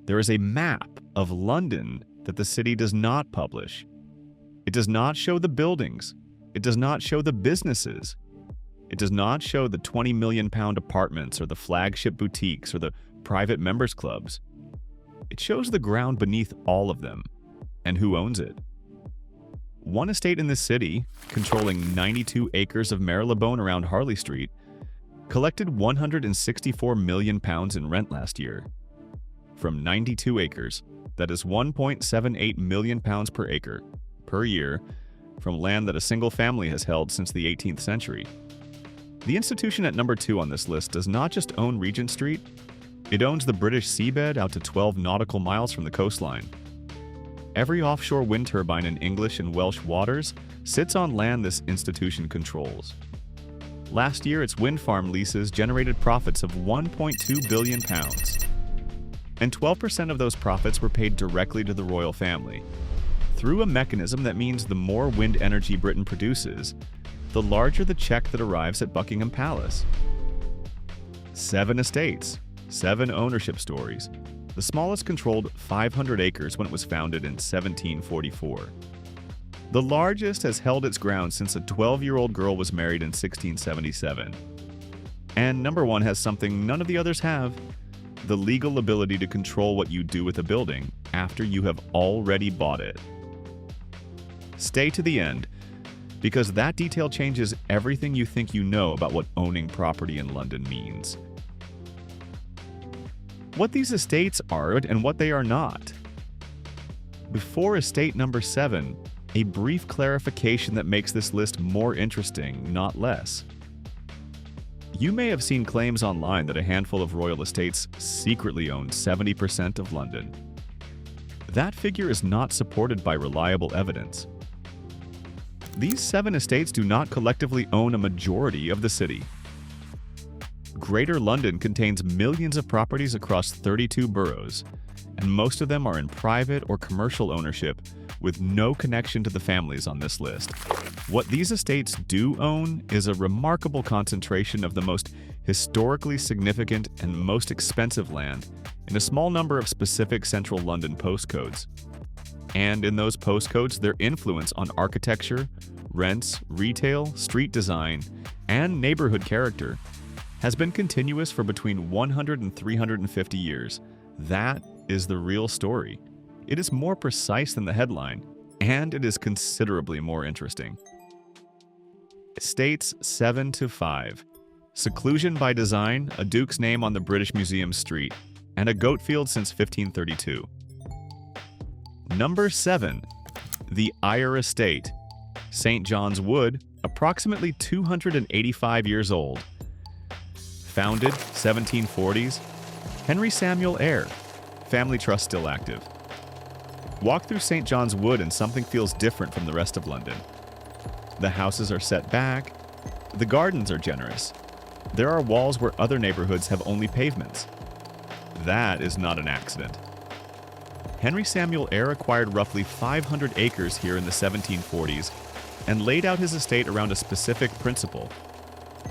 there is a map of London that the city does not publish. It does not show the buildings. It does not show the businesses. It does not show the £20 million apartments or the flagship boutiques or the private members clubs. It shows the ground beneath all of them and who owns it. One estate in this city, controlling 92 acres of Marylebone around Harley Street, collected £164 million in rent last year. From 92 acres, that is £1.78 million per acre, per year, from land that a single family has held since the 18th century. The institution at number 2 on this list does not just own Regent Street, it owns the British seabed out to 12 nautical miles from the coastline. Every offshore wind turbine in English and Welsh waters sits on land this institution controls. Last year, its wind farm leases generated profits of £1.2 billion, and 12% of those profits were paid directly to the royal family, through a mechanism that means the more wind energy Britain produces, the larger the check that arrives at Buckingham Palace. 7 estates, 7 ownership stories. The smallest controlled 500 acres when it was founded in 1744. The largest has held its ground since a 12-year-old girl was married in 1677. And number 1 has something none of the others have: the legal ability to control what you do with a building after you have already bought it. Stay to the end, because that detail changes everything you think you know about what owning property in London means. What these estates are and what they are not. Before estate number 7, a brief clarification that makes this list more interesting, not less. You may have seen claims online that a handful of royal estates secretly own 70% of London. That figure is not supported by reliable evidence. These 7 estates do not collectively own a majority of the city. Greater London contains millions of properties across 32 boroughs, and most of them are in private or commercial ownership with no connection to the families on this list. What these estates do own is a remarkable concentration of the most historically significant and most expensive land in a small number of specific central London postcodes. And in those postcodes, their influence on architecture, rents, retail, street design, and neighborhood character has been continuous for between 100 and 350 years. That is the real story. It is more precise than the headline, and it is considerably more interesting. Estates 7 to 5. Seclusion by design, a duke's name on the British Museum street, and a goat field since 1532. Number 7. The Eyre Estate, St. John's Wood, approximately 285 years old. Founded 1740s, Henry Samuel Eyre, family trust still active. Walk through St. John's Wood and something feels different from the rest of London. The houses are set back, the gardens are generous. There are walls where other neighborhoods have only pavements. That is not an accident. Henry Samuel Eyre acquired roughly 500 acres here in the 1740s and laid out his estate around a specific principle: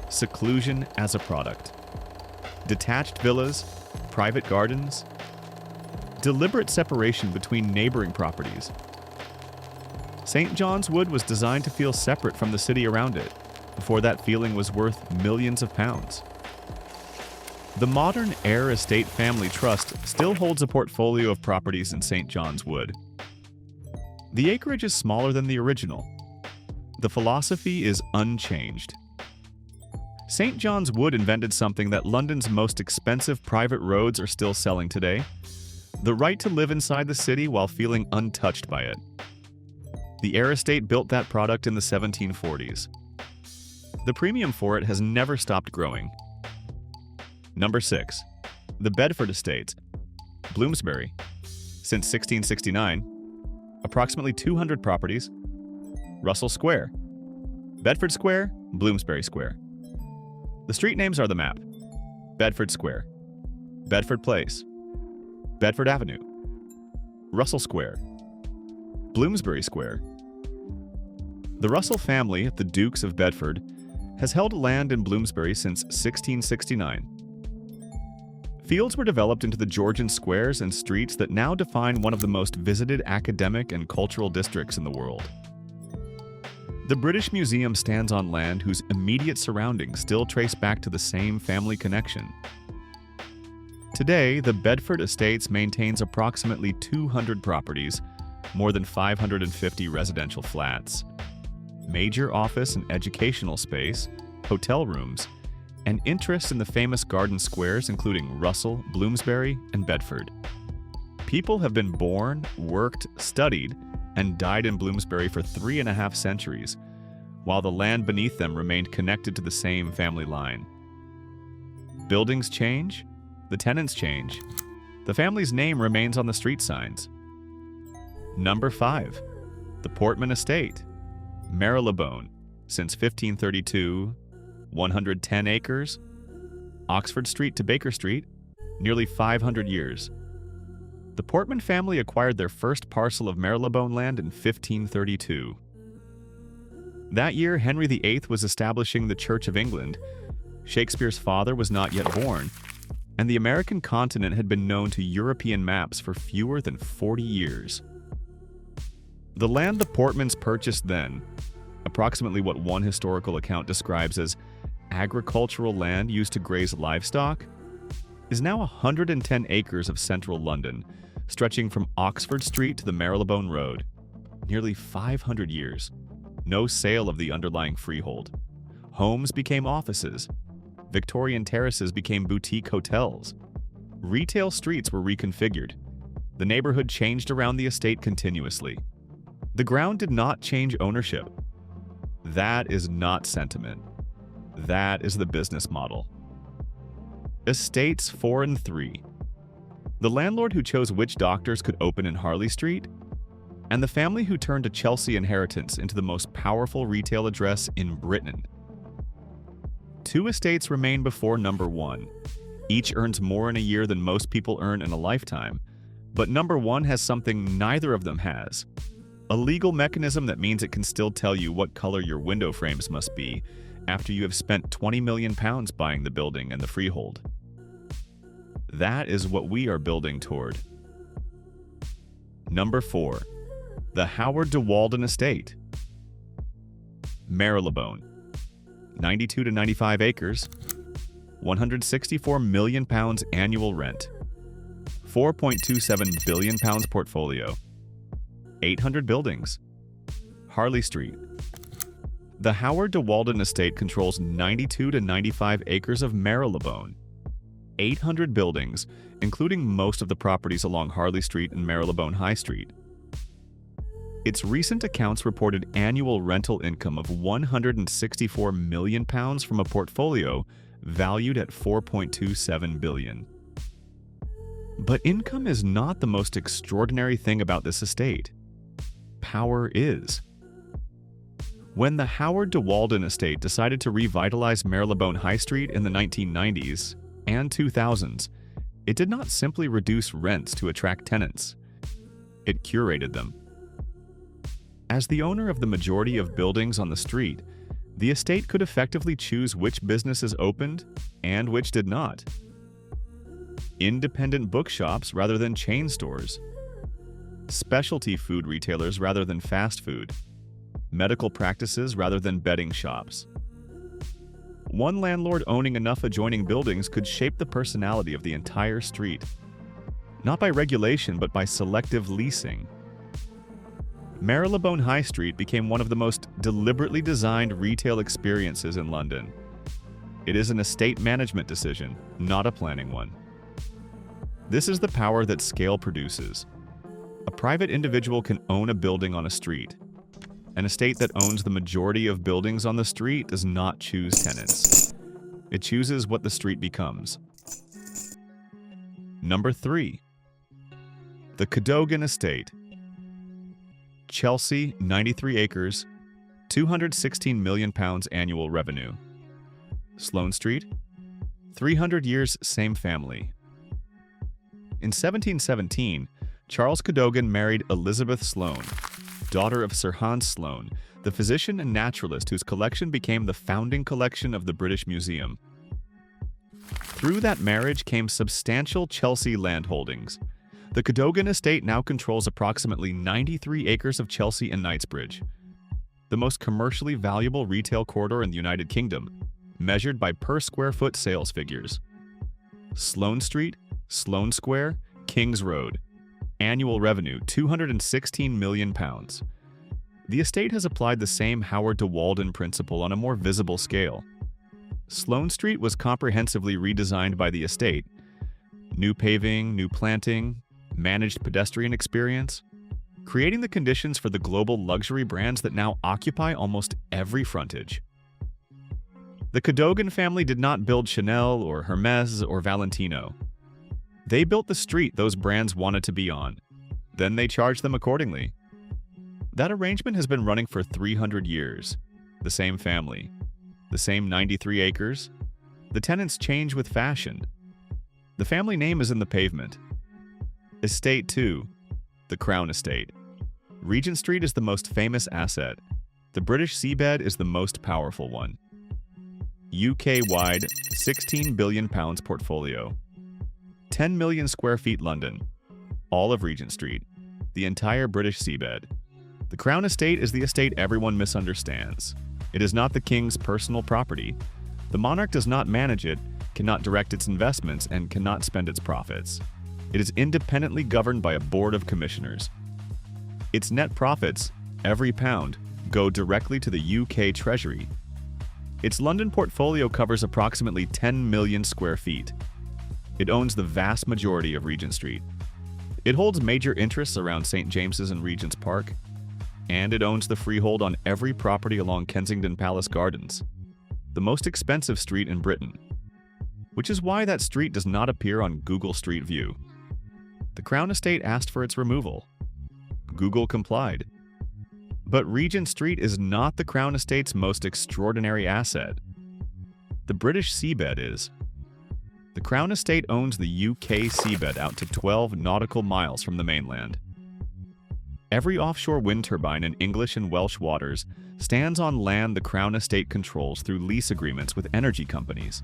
seclusion as a product. Detached villas, private gardens, deliberate separation between neighboring properties. St. John's Wood was designed to feel separate from the city around it, before that feeling was worth millions of pounds. The modern Eyre Estate Family Trust still holds a portfolio of properties in St. John's Wood. The acreage is smaller than the original. The philosophy is unchanged. St. John's Wood invented something that London's most expensive private roads are still selling today: the right to live inside the city while feeling untouched by it. The Eyre Estate built that product in the 1740s. The premium for it has never stopped growing. Number 6. The Bedford Estate, Bloomsbury. Since 1669, approximately 200 properties. Russell Square, Bedford Square, Bloomsbury Square. The street names are the map: Bedford Square, Bedford Place, Bedford Avenue, Russell Square, Bloomsbury Square. The Russell family, the Dukes of Bedford, has held land in Bloomsbury since 1669. Fields were developed into the Georgian squares and streets that now define one of the most visited academic and cultural districts in the world. The British Museum stands on land whose immediate surroundings still trace back to the same family connection. Today, the Bedford Estates maintains approximately 200 properties, more than 550 residential flats, major office and educational space, hotel rooms, and interest in the famous garden squares including Russell, Bloomsbury, and Bedford. People have been born, worked, studied, and died in Bloomsbury for 3.5 centuries, while the land beneath them remained connected to the same family line. Buildings change, the tenants change, the family's name remains on the street signs. Number 5. The Portman Estate, Marylebone, since 1532, 110 acres, Oxford Street to Baker Street, nearly 500 years. The Portman family acquired their first parcel of Marylebone land in 1532. That year, Henry VIII was establishing the Church of England, Shakespeare's father was not yet born, and the American continent had been known to European maps for fewer than 40 years. The land the Portmans purchased then, approximately what one historical account describes as agricultural land used to graze livestock, is now 110 acres of central London, stretching from Oxford Street to the Marylebone Road. Nearly 500 years. No sale of the underlying freehold. Homes became offices. Victorian terraces became boutique hotels. Retail streets were reconfigured. The neighborhood changed around the estate continuously. The ground did not change ownership. That is not sentiment. That is the business model. Estates 4 and 3. The landlord who chose which doctors could open in Harley Street, and the family who turned a Chelsea inheritance into the most powerful retail address in Britain. 2 estates remain before number 1. Each earns more in a year than most people earn in a lifetime, but number 1 has something neither of them has. A legal mechanism that means it can still tell you what color your window frames must be after you have spent £20 million buying the building and the freehold. That is what we are building toward. Number 4. The Howard de Walden Estate, Marylebone, 92 to 95 acres, £164 million annual rent, £4.27 billion portfolio, 800 buildings, Harley Street. The Howard de Walden Estate controls 92 to 95 acres of Marylebone, 800 buildings, including most of the properties along Harley Street and Marylebone High Street. Its recent accounts reported annual rental income of £164 million from a portfolio valued at $4.27 billion. But income is not the most extraordinary thing about this estate. Power is. When the Howard de Walden Estate decided to revitalize Marylebone High Street in the 1990s and 2000s, it did not simply reduce rents to attract tenants. It curated them. As the owner of the majority of buildings on the street, the estate could effectively choose which businesses opened and which did not. Independent bookshops rather than chain stores. Specialty food retailers rather than fast food. Medical practices rather than betting shops. One landlord owning enough adjoining buildings could shape the personality of the entire street. Not by regulation, but by selective leasing. Marylebone High Street became one of the most deliberately designed retail experiences in London. It is an estate management decision, not a planning one. This is the power that scale produces. A private individual can own a building on a street. An estate that owns the majority of buildings on the street does not choose tenants. It chooses what the street becomes. Number 3. The Cadogan Estate, Chelsea, 93 acres, £216 million annual revenue. Sloane Street, 300 years, same family. In 1717, Charles Cadogan married Elizabeth Sloane, daughter of Sir Hans Sloane, the physician and naturalist whose collection became the founding collection of the British Museum. Through that marriage came substantial Chelsea land holdings. The Cadogan estate now controls approximately 93 acres of Chelsea and Knightsbridge, the most commercially valuable retail corridor in the United Kingdom, measured by per square foot sales figures. Sloane Street, Sloane Square, Kings Road. Annual revenue £216 million. The estate has applied the same Howard de Walden principle on a more visible scale. Sloane Street was comprehensively redesigned by the estate. New paving, new planting, managed pedestrian experience, creating the conditions for the global luxury brands that now occupy almost every frontage. The Cadogan family did not build Chanel or Hermes or Valentino. They built the street those brands wanted to be on. Then they charged them accordingly. That arrangement has been running for 300 years. The same family, the same 93 acres. The tenants change with fashion. The family name is in the pavement. Estate 2, the Crown Estate. Regent Street is the most famous asset. The British seabed is the most powerful one. UK-wide £16 billion portfolio. 10 million square feet London. All of Regent Street. The entire British seabed. The Crown Estate is the estate everyone misunderstands. It is not the king's personal property. The monarch does not manage it, cannot direct its investments, and cannot spend its profits. It is independently governed by a board of commissioners. Its net profits, every pound, go directly to the UK Treasury. Its London portfolio covers approximately 10 million square feet. It owns the vast majority of Regent Street. It holds major interests around St. James's and Regent's Park, and it owns the freehold on every property along Kensington Palace Gardens, the most expensive street in Britain, which is why that street does not appear on Google Street View. The Crown Estate asked for its removal. Google complied. But Regent Street is not the Crown Estate's most extraordinary asset. The British seabed is. The Crown Estate owns the UK seabed out to 12 nautical miles from the mainland. Every offshore wind turbine in English and Welsh waters stands on land the Crown Estate controls through lease agreements with energy companies.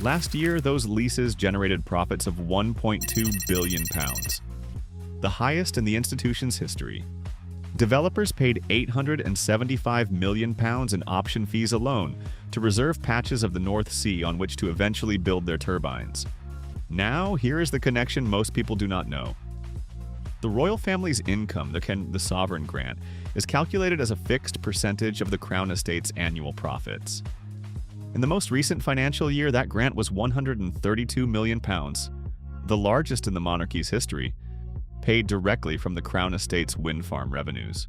Last year, those leases generated profits of £1.2 billion, the highest in the institution's history. Developers paid £875 million in option fees alone to reserve patches of the North Sea on which to eventually build their turbines. Now, here is the connection most people do not know. The royal family's income, the sovereign grant, is calculated as a fixed percentage of the Crown Estate's annual profits. In the most recent financial year, that grant was £132 million, the largest in the monarchy's history, paid directly from the Crown Estate's wind farm revenues.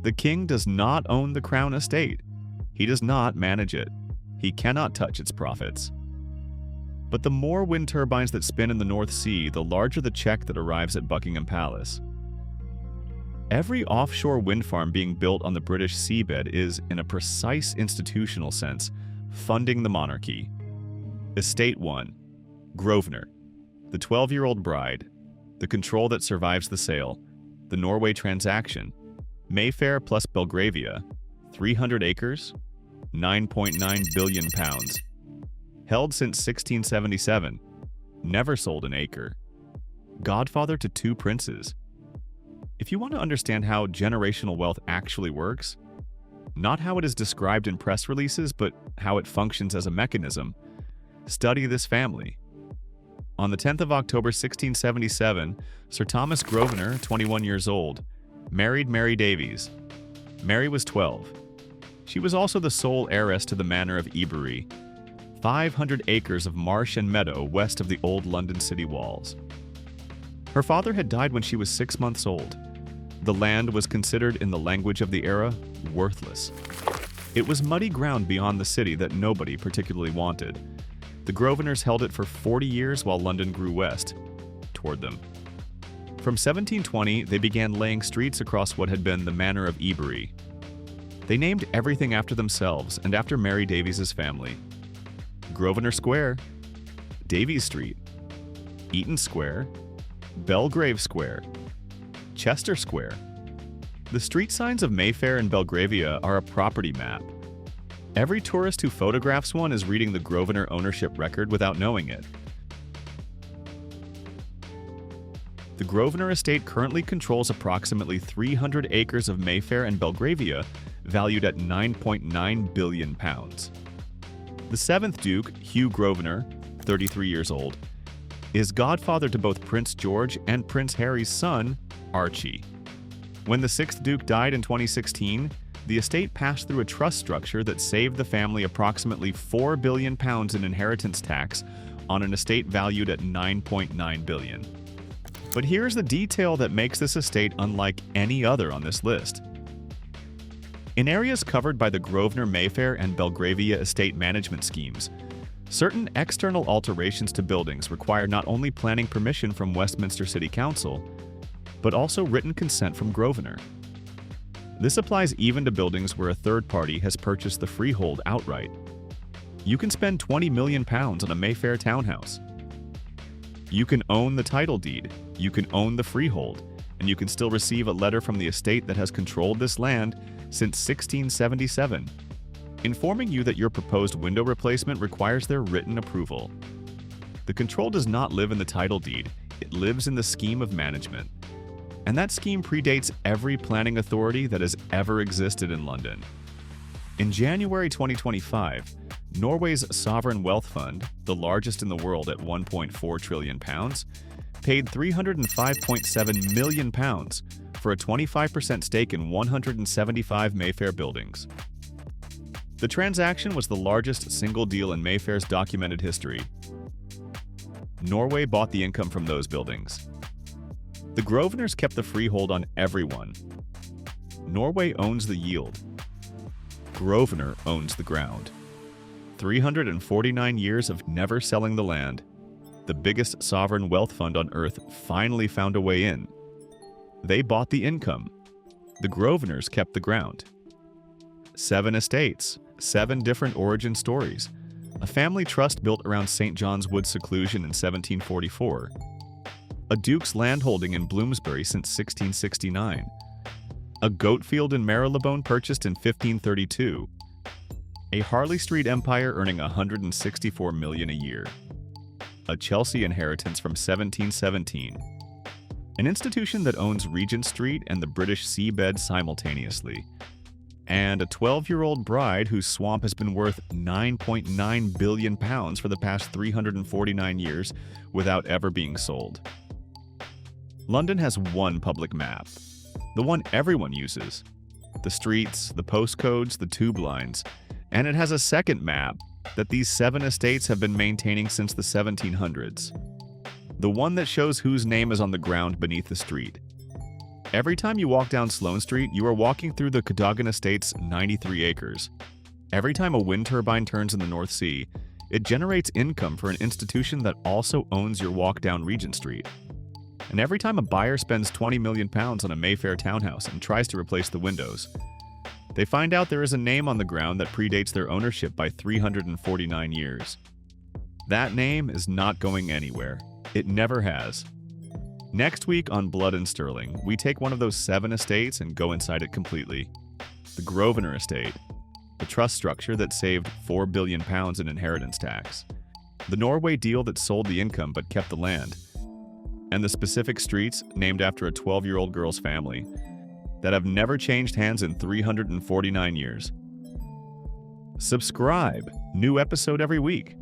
The king does not own the Crown Estate. He does not manage it. He cannot touch its profits. But the more wind turbines that spin in the North Sea, the larger the check that arrives at Buckingham Palace. Every offshore wind farm being built on the British seabed is, in a precise institutional sense, funding the monarchy. Estate 1. Grosvenor. The 12-year-old bride. The control that survives the sale. The Norway transaction. Mayfair plus Belgravia. 300 acres. £9.9 billion. Held since 1677. Never sold an acre. Godfather to 2 princes. If you want to understand how generational wealth actually works, not how it is described in press releases, but how it functions as a mechanism, study this family. On the 10th of October 1677, Sir Thomas Grosvenor, 21 years old, married Mary Davies. Mary was 12. She was also the sole heiress to the manor of Ebury, 500 acres of marsh and meadow west of the old London city walls. Her father had died when she was 6 months old. The land was considered, in the language of the era, worthless. It was muddy ground beyond the city that nobody particularly wanted. The Grosvenors held it for 40 years while London grew west, toward them. From 1720, they began laying streets across what had been the manor of Ebury. They named everything after themselves and after Mary Davies's family. Grosvenor Square, Davies Street, Eaton Square, Belgrave Square, Chester Square. The street signs of Mayfair and Belgravia are a property map. Every tourist who photographs one is reading the Grosvenor ownership record without knowing it. The Grosvenor estate currently controls approximately 300 acres of Mayfair and Belgravia, valued at £9.9 billion. The seventh Duke, Hugh Grosvenor, 33 years old, is godfather to both Prince George and Prince Harry's son, Archie. When the sixth Duke died in 2016, the estate passed through a trust structure that saved the family approximately £4 billion in inheritance tax on an estate valued at $9.9 billion. But here's the detail that makes this estate unlike any other on this list. In areas covered by the Grosvenor, Mayfair, and Belgravia estate management schemes, certain external alterations to buildings require not only planning permission from Westminster City Council, but also written consent from Grosvenor. This applies even to buildings where a third party has purchased the freehold outright. You can spend £20 million on a Mayfair townhouse. You can own the title deed, you can own the freehold, and you can still receive a letter from the estate that has controlled this land since 1677, informing you that your proposed window replacement requires their written approval. The control does not live in the title deed, it lives in the scheme of management. And that scheme predates every planning authority that has ever existed in London. In January 2025, Norway's sovereign wealth fund, the largest in the world at £1.4 trillion, paid £305.7 million for a 25% stake in 175 Mayfair buildings. The transaction was the largest single deal in Mayfair's documented history. Norway bought the income from those buildings. The Grosvenors kept the freehold on everyone. Norway owns the yield. Grosvenor owns the ground. 349 years of never selling the land. The biggest sovereign wealth fund on earth finally found a way in. They bought the income. The Grosvenors kept the ground. 7 estates, 7 different origin stories. A family trust built around St. John's Wood seclusion in 1744. A duke's landholding in Bloomsbury since 1669. A goat field in Marylebone purchased in 1532. A Harley Street empire earning $164 million a year. A Chelsea inheritance from 1717. An institution that owns Regent Street and the British seabed simultaneously. And a 12-year-old bride whose swamp has been worth £9.9 billion for the past 349 years without ever being sold. London has one public map, the one everyone uses. The streets, the postcodes, the tube lines. And it has a second map that these 7 estates have been maintaining since the 1700s. The one that shows whose name is on the ground beneath the street. Every time you walk down Sloane Street, you are walking through the Cadogan Estate's 93 acres. Every time a wind turbine turns in the North Sea, it generates income for an institution that also owns your walk down Regent Street. And every time a buyer spends £20 million on a Mayfair townhouse and tries to replace the windows, they find out there is a name on the ground that predates their ownership by 349 years. That name is not going anywhere. It never has. Next week on Blood and Sterling, we take one of those 7 estates and go inside it completely. The Grosvenor estate, the trust structure that saved £4 billion in inheritance tax, the Norway deal that sold the income but kept the land, and the specific streets named after a 12-year-old girl's family that have never changed hands in 349 years. Subscribe. New episode every week.